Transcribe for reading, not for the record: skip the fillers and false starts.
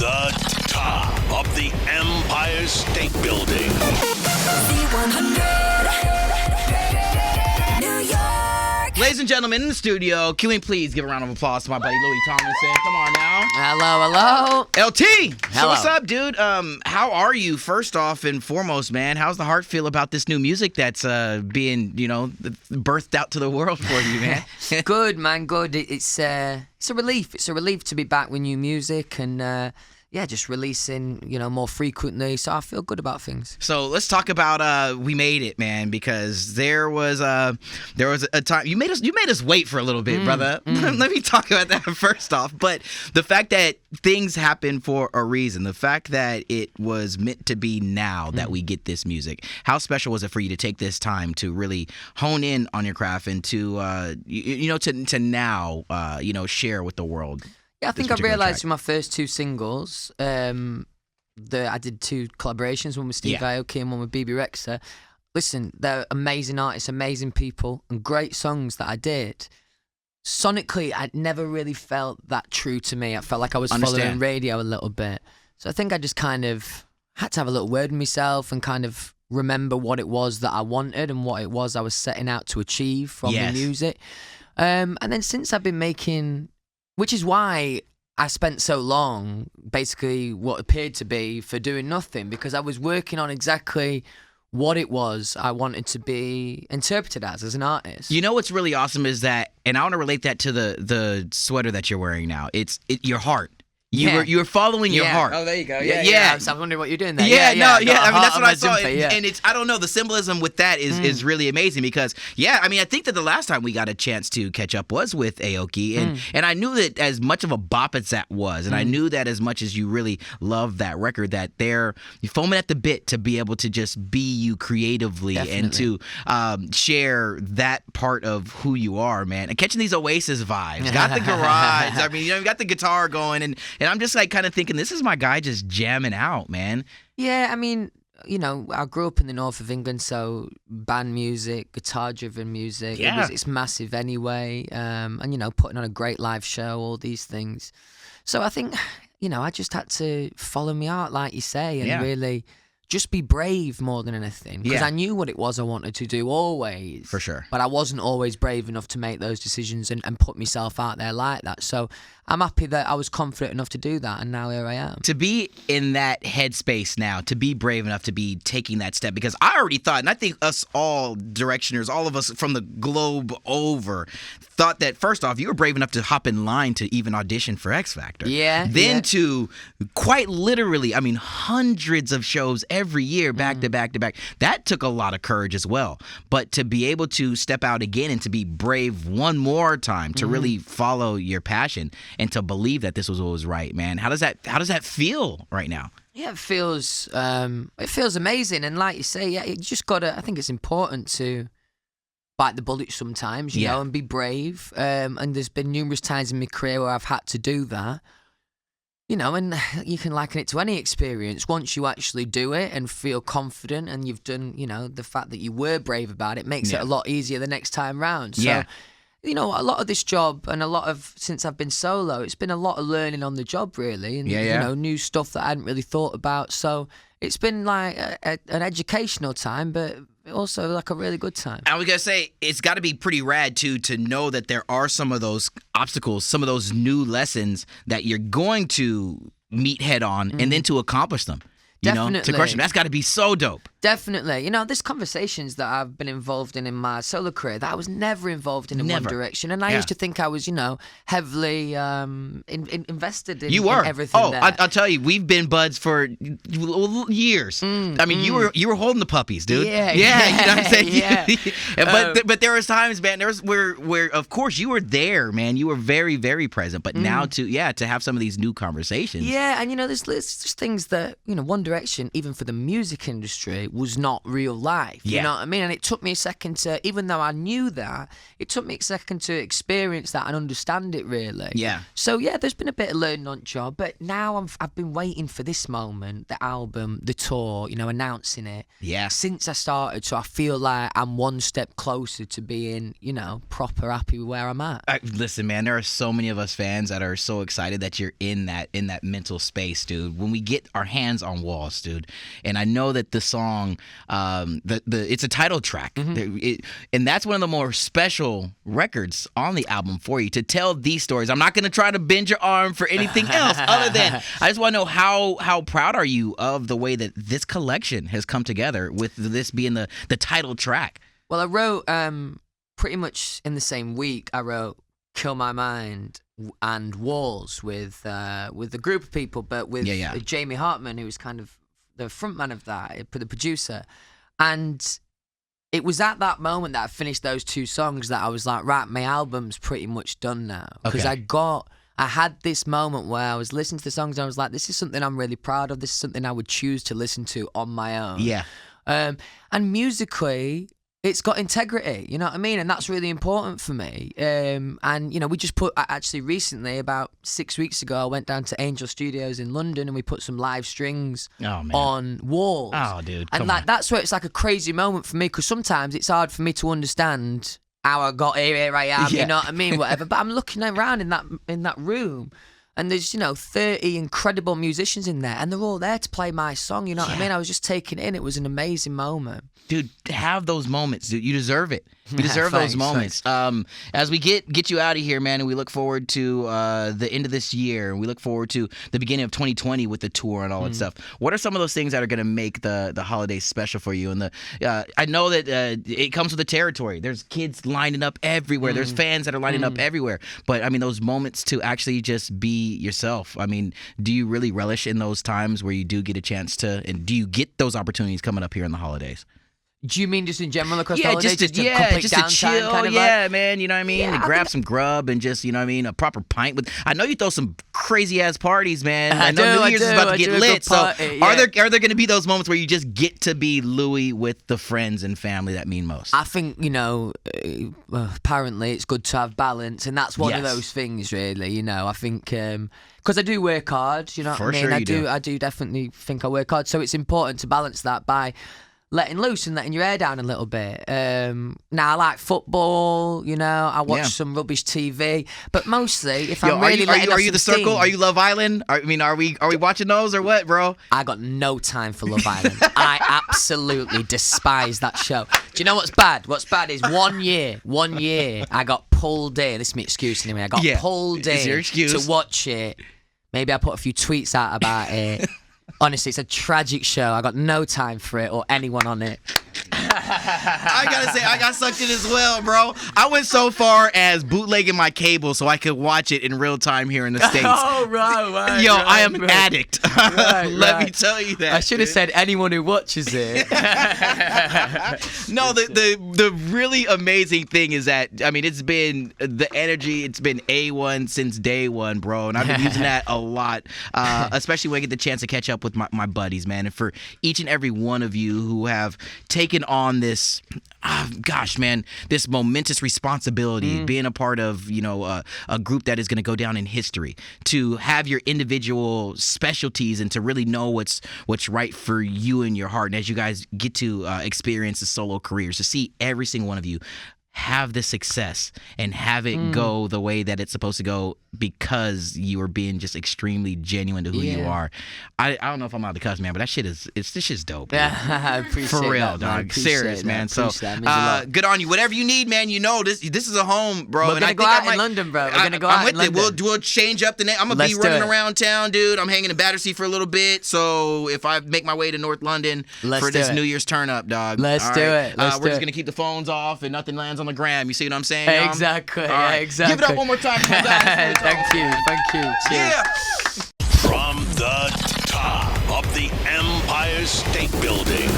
The top of the Empire State Building. Z100, New York. Ladies and gentlemen in the studio, can we please give a round of applause to my buddy Louis Tomlinson? Come on now. Hello. LT, so Hello. what's up, dude? How are you? First off and foremost, man, how's the heart feel about this new music that's being, birthed out to the world for you, man? Good, man. Good. It's a relief. It's a relief to be back with new music and just releasing, more frequently. So I feel good about things. So let's talk about We Made It, man, because there was a time you made us wait for a little bit, brother. Let me talk about that first off. But the fact that things happen for a reason, the fact that it was meant to be now that we get this music. How special was it for you to take this time to really hone in on your craft and to to now share with the world? Yeah, I think I realised with my first two singles, I did two collaborations, one with Steve Aoki and one with BB Rexha. Listen, they're amazing artists, amazing people, and great songs that I did. Sonically, I never really felt that true to me. I felt like I was following radio a little bit. So I think I just kind of had to have a little word with myself and kind of remember what it was that I wanted and what it was I was setting out to achieve from the music. And then since I've been making... Which is why I spent so long, basically what appeared to be, for doing nothing, because I was working on exactly what it was I wanted to be interpreted as an artist. You know what's really awesome is that, and I want to relate that to the sweater that you're wearing now. It's your heart. You were following your heart. Oh, there you go. Yeah. I was wondering what you're doing there. I mean, that's what I saw. Jumper, and it's, I don't know, the symbolism with that is really amazing because, I mean, I think that the last time we got a chance to catch up was with Aoki. And I knew that as much of a bop as that was, and I knew that as much as you really loved that record, that you're foaming at the bit to be able to just be you creatively and to share that part of who you are, man. And catching these Oasis vibes. Got the garage. I mean, you got the guitar going. And I'm just like kind of thinking, this is my guy just jamming out, man. Yeah, I mean, I grew up in the north of England, so band music, guitar-driven music, it's massive anyway. And, putting on a great live show, all these things. So I think, I just had to follow my art, like you say, and really just be brave more than anything. Because I knew what it was I wanted to do always. For sure. But I wasn't always brave enough to make those decisions and put myself out there like that. So I'm happy that I was confident enough to do that, and now here I am. To be in that headspace now, to be brave enough to be taking that step, because I already thought, and I think us all directioners, all of us from the globe over, thought that first off, you were brave enough to hop in line to even audition for X Factor. Yeah. Then to quite literally, I mean, hundreds of shows every year, back to back to back. That took a lot of courage as well. But to be able to step out again and to be brave one more time, to really follow your passion and to believe that this was what was right, man. How does that feel right now? Yeah, it feels amazing. And like you say, you just gotta, I think it's important to bite the bullet sometimes, you know, and be brave. And there's been numerous times in my career where I've had to do that. And you can liken it to any experience. Once you actually do it and feel confident and you've done, the fact that you were brave about it makes it a lot easier the next time round. So, a lot of this job and since I've been solo, it's been a lot of learning on the job, really. And, new stuff that I hadn't really thought about. So it's been like an educational time, but also like a really good time. I was going to say, it's got to be pretty rad, too, to know that there are some of those obstacles, some of those new lessons that you're going to meet head on and then to accomplish them. Definitely. To crush them. That's got to be so dope. Definitely. There's conversations that I've been involved in my solo career that I was never involved in one direction. And I used to think I was, heavily invested in, everything there. I'll tell you, we've been buds for years. I mean, you were holding the puppies, dude. Yeah. You know what I'm saying? Yeah. But there was times, man, where of course you were there, man. You were very, very present. But now to have some of these new conversations. Yeah, and there's just things that, one Direction, even for the music industry, was not real life. Yeah. You know what I mean? And it took me a second to, even though I knew that, it took me a second to experience that and understand it really. Yeah. So yeah, there's been a bit of learning on job, but now I've been waiting for this moment, the album, the tour, you know, announcing it. Yeah. Since I started, so I feel like I'm one step closer to being, you know, proper happy with where I'm at. Listen, man, there are so many of us fans that are so excited that you're in that mental space, dude. When we get our hands on Walls, dude, and I know that the song, it's a title track, and that's one of the more special records on the album for you to tell these stories. I'm not going to try to bend your arm for anything else other than I just want to know how proud are you of the way that this collection has come together with this being the title track. Well, I wrote pretty much in the same week. I wrote "Kill My Mind" and "Walls" with a group of people, but with Jamie Hartman, who was kind of the frontman of that, the producer. And it was at that moment that I finished those two songs that I was like, right, my album's pretty much done now. Because I had this moment where I was listening to the songs and I was like, this is something I'm really proud of. This is something I would choose to listen to on my own. Yeah. And musically, it's got integrity, you know what I mean? And that's really important for me. And, you know, we just actually recently, about 6 weeks ago, I went down to Angel Studios in London and we put some live strings on Walls. Oh, dude, and like that's where it's like a crazy moment for me, because sometimes it's hard for me to understand how I got here I am, you know what I mean, whatever. But I'm looking around in that room, and there's, you know, 30 incredible musicians in there, and they're all there to play my song, you know what I mean? I was just taking it in. It was an amazing moment. Dude, have those moments, dude. You deserve it. You deserve those moments. As we get you out of here, man, and we look forward to the end of this year, and we look forward to the beginning of 2020 with the tour and all that stuff. What are some of those things that are going to make the holidays special for you? And I know that it comes with the territory. There's kids lining up everywhere. There's fans that are lining up everywhere. But I mean, those moments to actually just be yourself. I mean, do you really relish in those times where you do get a chance to, and do you get those opportunities coming up here in the holidays? Do you mean just in general across the holidays? Just to chill, kind of man, you know what I mean? Yeah, to grab some grub and just, you know what I mean, a proper pint with. I know you throw some crazy ass parties, man. I know New Year's is about to get lit. So are there going to be those moments where you just get to be Louis with the friends and family that mean most? I think, you know, apparently it's good to have balance, and that's one of those things, really. You know, I think because I do work hard, you know what I mean? Sure I do definitely think I work hard, so it's important to balance that by letting loose and letting your hair down a little bit. Now, I like football, you know, I watch some rubbish TV, but mostly, if I'm really are you the Circle? Are you Love Island? Are we watching those or what, bro? I got no time for Love Island. I absolutely despise that show. Do you know what's bad? What's bad is one year, I got pulled in. This is my excuse anyway. I got pulled in your excuse to watch it. Maybe I put a few tweets out about it. Honestly, it's a tragic show. I got no time for it or anyone on it. I gotta say, I got sucked in as well, bro. I went so far as bootlegging my cable so I could watch it in real time here in the States. Oh, right. Yo, I am an addict. Let me tell you that. I should have said anyone who watches it. No, the really amazing thing is that, I mean, it's been the energy, it's been A1 since day one, bro. And I've been using that a lot, especially when I get the chance to catch up with my buddies, man. And for each and every one of you who have taken on this, this momentous responsibility, being a part of, you know, a group that is going to go down in history, to have your individual specialties and to really know what's right for you and your heart. And as you guys get to experience the solo careers, to see every single one of you have the success and have it go the way that it's supposed to go because you are being just extremely genuine to who you are. I don't know if I'm allowed to cuss, man, but this shit's dope. Yeah, I appreciate for real, that, dog. Serious, man. So good on you. Whatever you need, man. You know this is a home, bro. We're gonna go out in London, bro. We're gonna go out in London. We'll change up the name. I'm gonna be running around town, dude. I'm hanging in Battersea for a little bit. So if I make my way to North London for this New Year's turn up, dog. Let's do it. We're just gonna keep the phones off and nothing lands on the gram. You see what I'm saying? Exactly. Yeah, exactly. Give it up one more time, guys. Thank you. Cheers. Yeah. From the top of the Empire State Building.